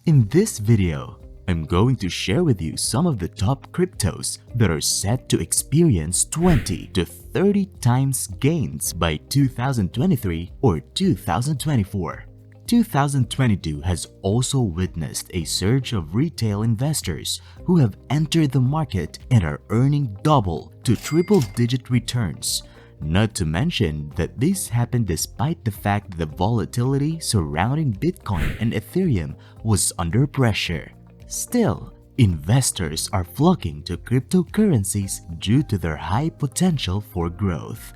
In this video, I'm going to share with you some of the top cryptos that are set to experience 20 to 30 times gains by 2023 or 2024. 2022 has also witnessed a surge of retail investors who have entered the market and are earning double to triple-digit returns. Not to mention that this happened despite the fact that the volatility surrounding Bitcoin and Ethereum was under pressure. Still, investors are flocking to cryptocurrencies due to their high potential for growth.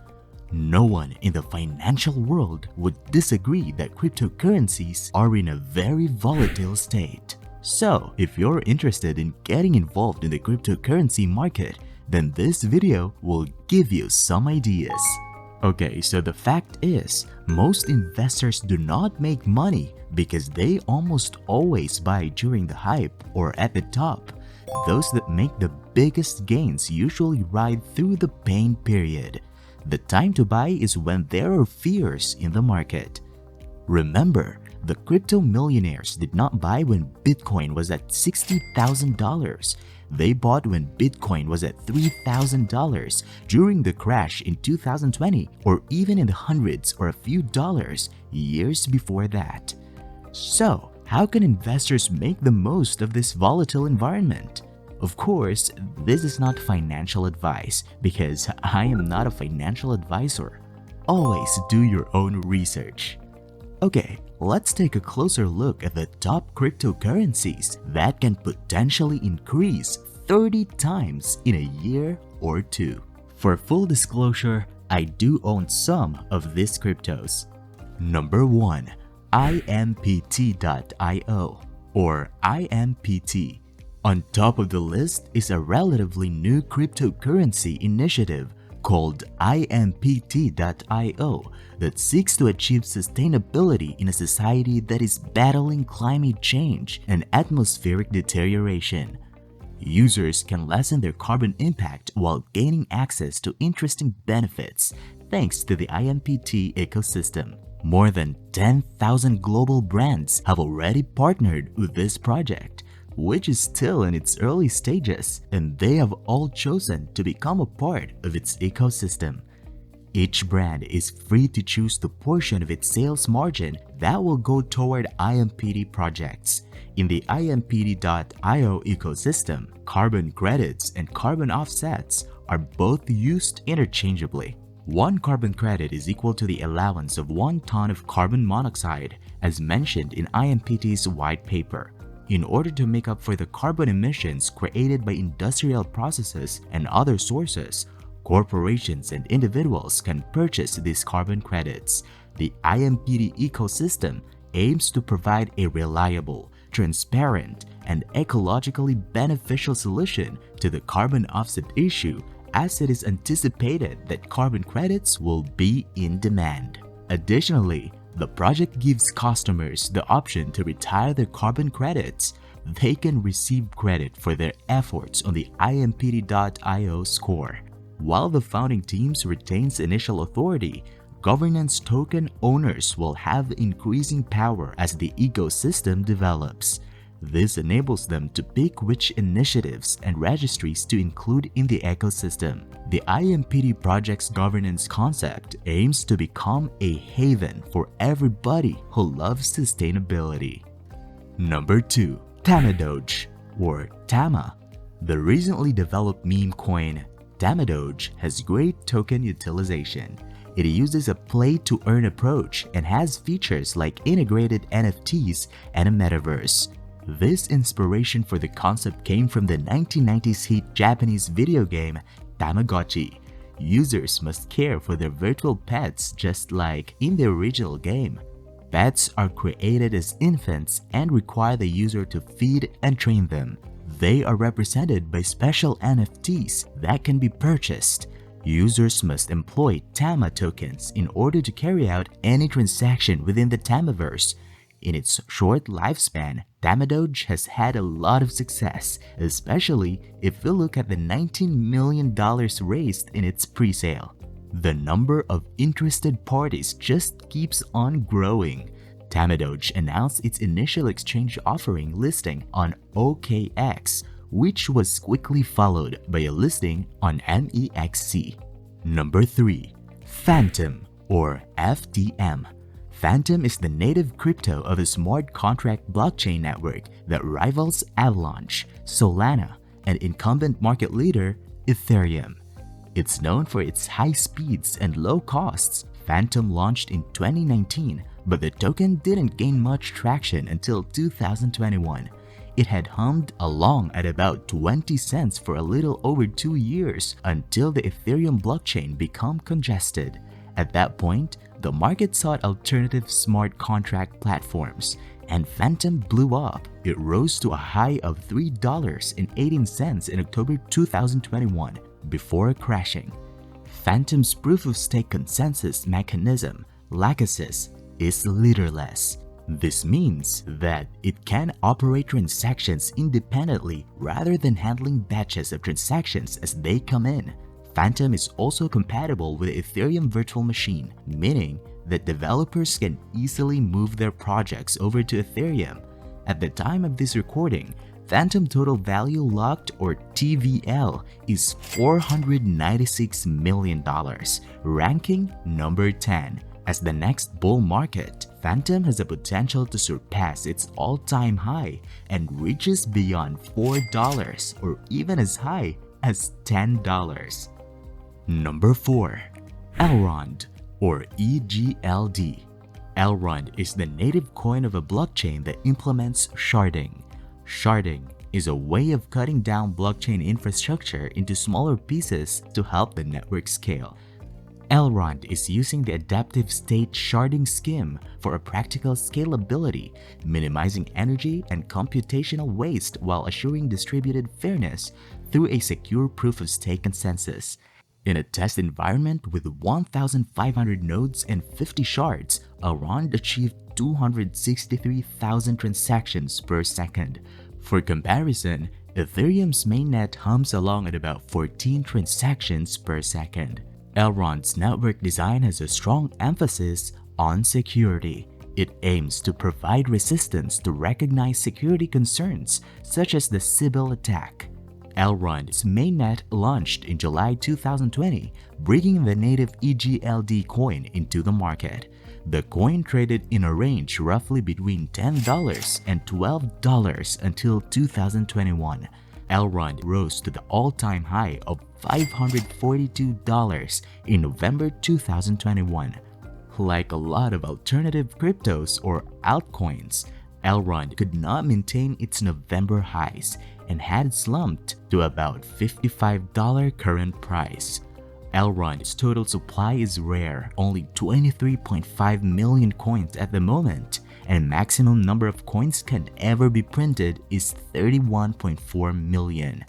No one in the financial world would disagree that cryptocurrencies are in a very volatile state. So, if you're interested in getting involved in the cryptocurrency market, then this video will give you some ideas. Okay, so the fact is, most investors do not make money because they almost always buy during the hype or at the top. Those that make the biggest gains usually ride through the pain period. The time to buy is when there are fears in the market. Remember, the crypto millionaires did not buy when Bitcoin was at $60,000. They bought when Bitcoin was at $3,000 during the crash in 2020, or even in the hundreds or a few dollars years before that. So, how can investors make the most of this volatile environment? Of course, this is not financial advice because I am not a financial advisor. Always do your own research. Okay, let's take a closer look at the top cryptocurrencies that can potentially increase 30 times in a year or two. For full disclosure, I do own some of these cryptos. Number 1. IMPT.io or IMPT. On top of the list is a relatively new cryptocurrency initiative called IMPT.io that seeks to achieve sustainability in a society that is battling climate change and atmospheric deterioration. Users can lessen their carbon impact while gaining access to interesting benefits thanks to the IMPT ecosystem. More than 10,000 global brands have already partnered with this project, which is still in its early stages, and they have all chosen to become a part of its ecosystem. Each brand is free to choose the portion of its sales margin that will go toward IMPT projects. In the IMPT.io ecosystem, carbon credits and carbon offsets are both used interchangeably. One carbon credit is equal to the allowance of 1 ton of carbon monoxide, as mentioned in IMPT's white paper. In order to make up for the carbon emissions created by industrial processes and other sources, corporations and individuals can purchase these carbon credits. The IMPT ecosystem aims to provide a reliable, transparent, and ecologically beneficial solution to the carbon offset issue, as it is anticipated that carbon credits will be in demand. Additionally, the project gives customers the option to retire their carbon credits. They can receive credit for their efforts on the IMPT.io score. While the founding teams retains initial authority, governance token owners will have increasing power as the ecosystem develops. This enables them to pick which initiatives and registries to include in the ecosystem. The IMPT project's governance concept aims to become a haven for everybody who loves sustainability. Number 2. Tamadoge or Tama. The recently developed meme coin Tamadoge has great token utilization. It uses a play-to-earn approach and has features like integrated NFTs and a metaverse. This inspiration for the concept came from the 1990s hit Japanese video game Tamagotchi. Users must care for their virtual pets just like in the original game. Pets are created as infants and require the user to feed and train them. They are represented by special NFTs that can be purchased. Users must employ Tama tokens in order to carry out any transaction within the Tamaverse. In its short lifespan, Tamadoge has had a lot of success, especially if we look at the $19 million raised in its pre-sale. The number of interested parties just keeps on growing. Tama announced its initial exchange offering listing on OKX, which was quickly followed by a listing on MEXC. Number 3. Phantom, or FTM. Phantom is the native crypto of a smart contract blockchain network that rivals Avalanche, Solana, and incumbent market leader Ethereum. It's known for its high speeds and low costs. Phantom launched in 2019, but the token didn't gain much traction until 2021. It had hummed along at about 20 cents for a little over 2 years until the Ethereum blockchain became congested. At that point, the market sought alternative smart contract platforms, and Phantom blew up. It rose to a high of $3.18 in October 2021 before crashing. Phantom's proof-of-stake consensus mechanism, Lachesis, is leaderless. This means that it can operate transactions independently rather than handling batches of transactions as they come in. Phantom is also compatible with the Ethereum virtual machine, meaning that developers can easily move their projects over to Ethereum. At the time of this recording, Phantom Total Value Locked, or TVL, is $496 million, ranking number 10. As the next bull market, Phantom has the potential to surpass its all-time high and reaches beyond $4 or even as high as $10. Number 4. Elrond, or EGLD. Elrond is the native coin of a blockchain that implements sharding. Sharding is a way of cutting down blockchain infrastructure into smaller pieces to help the network scale. Elrond is using the adaptive state sharding scheme for a practical scalability, minimizing energy and computational waste while assuring distributed fairness through a secure proof-of-stake consensus. In a test environment with 1,500 nodes and 50 shards, Elrond achieved 263,000 transactions per second. For comparison, Ethereum's mainnet hums along at about 14 transactions per second. Elrond's network design has a strong emphasis on security. It aims to provide resistance to recognized security concerns such as the Sybil attack. Elrond's mainnet launched in July 2020, bringing the native EGLD coin into the market. The coin traded in a range roughly between $10 and $12 until 2021. Elrond rose to the all-time high of $542 in November 2021. Like a lot of alternative cryptos or altcoins, Elrond could not maintain its November highs and had slumped to about $55 current price. Elrond's total supply is rare, only 23.5 million coins at the moment, and maximum number of coins can ever be printed is 31.4 million.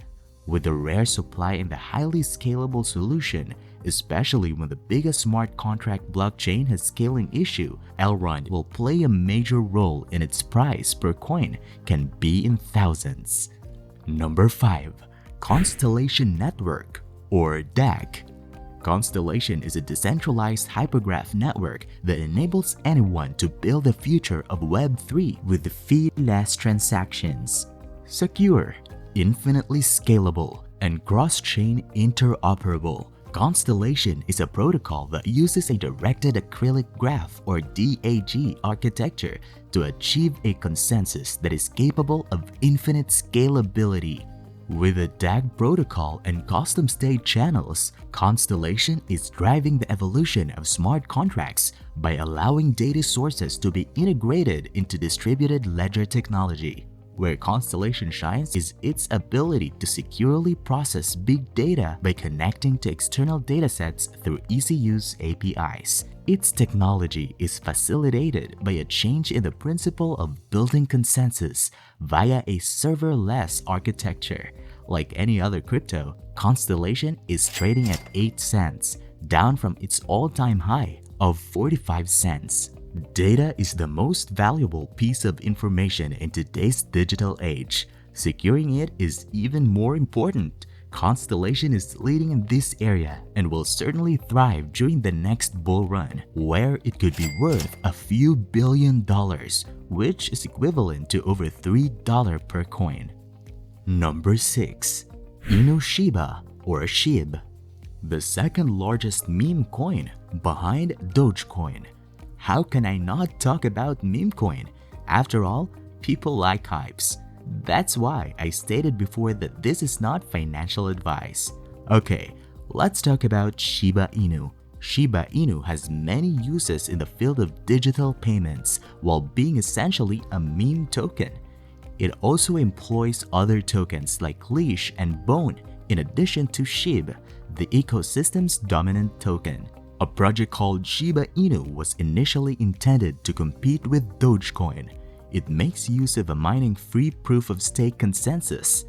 With a rare supply and the highly scalable solution, especially when the biggest smart contract blockchain has scaling issue, Elrond will play a major role in its price per coin can be in thousands. Number 5. Constellation Network, or DAG. Constellation is a decentralized hypergraph network that enables anyone to build the future of Web3 with fee-less transactions. Secure, infinitely scalable, and cross-chain interoperable, Constellation is a protocol that uses a directed acrylic graph, or DAG, architecture to achieve a consensus that is capable of infinite scalability. With a DAG protocol and custom state channels, Constellation is driving the evolution of smart contracts by allowing data sources to be integrated into distributed ledger technology. Where Constellation shines is its ability to securely process big data by connecting to external datasets through easy-use APIs. Its technology is facilitated by a change in the principle of building consensus via a serverless architecture. Like any other crypto, Constellation is trading at 8 cents, down from its all-time high of 45 cents. Data is the most valuable piece of information in today's digital age. Securing it is even more important. Constellation is leading in this area and will certainly thrive during the next bull run, where it could be worth a few $billion, which is equivalent to over $3 per coin. Number 6. Inu Shiba or SHIB, the second largest meme coin behind Dogecoin. How can I not talk about meme coin? After all, people like hypes. That's why I stated before that this is not financial advice. Okay, let's talk about Shiba Inu. Shiba Inu has many uses in the field of digital payments while being essentially a meme token. It also employs other tokens like Leash and Bone in addition to SHIB, the ecosystem's dominant token. A project called Shiba Inu was initially intended to compete with Dogecoin. It makes use of a mining-free proof-of-stake consensus.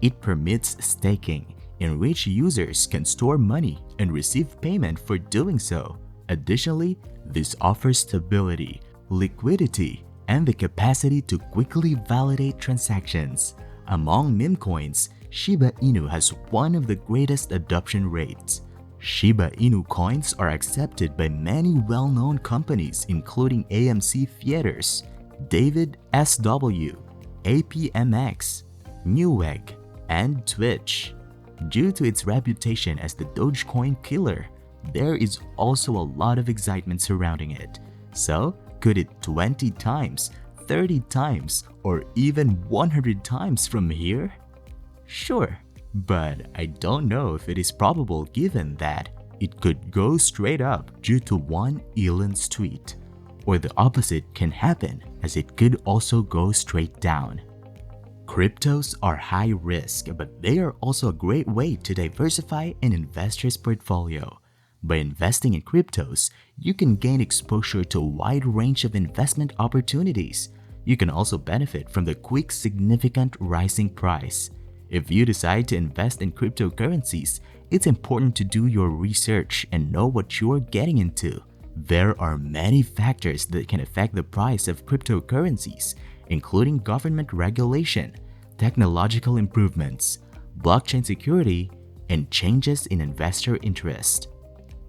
It permits staking, in which users can store money and receive payment for doing so. Additionally, this offers stability, liquidity, and the capacity to quickly validate transactions. Among meme coins, Shiba Inu has one of the greatest adoption rates. Shiba Inu coins are accepted by many well-known companies including AMC Theaters, David SW, APMX, Newegg, and Twitch. Due to its reputation as the Dogecoin killer, there is also a lot of excitement surrounding it. So, could it 20 times, 30 times, or even 100 times from here? Sure, but I don't know if it is probable given that it could go straight up due to one Elon's tweet. Or the opposite can happen, as it could also go straight down. Cryptos are high risk, but they are also a great way to diversify an investor's portfolio. By investing in cryptos, you can gain exposure to a wide range of investment opportunities. You can also benefit from the quick, significant rising price. If you decide to invest in cryptocurrencies, it's important to do your research and know what you're getting into. There are many factors that can affect the price of cryptocurrencies, including government regulation, technological improvements, blockchain security, and changes in investor interest.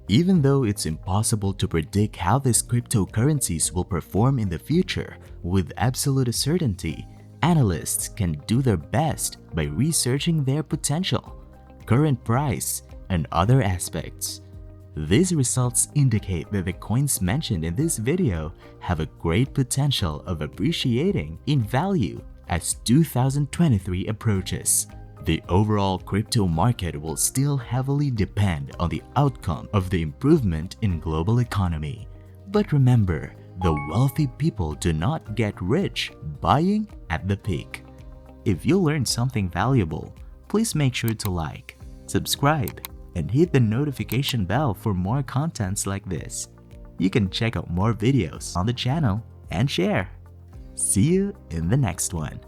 Even though it's impossible to predict how these cryptocurrencies will perform in the future with absolute certainty, analysts can do their best by researching their potential, current price, and other aspects. These results indicate that the coins mentioned in this video have a great potential of appreciating in value as 2023 approaches. The overall crypto market will still heavily depend on the outcome of the improvement in global economy. But remember, the wealthy people do not get rich buying at the peak. If you learned something valuable, please make sure to like, subscribe, and hit the notification bell for more contents like this. You can check out more videos on the channel and share. See you in the next one.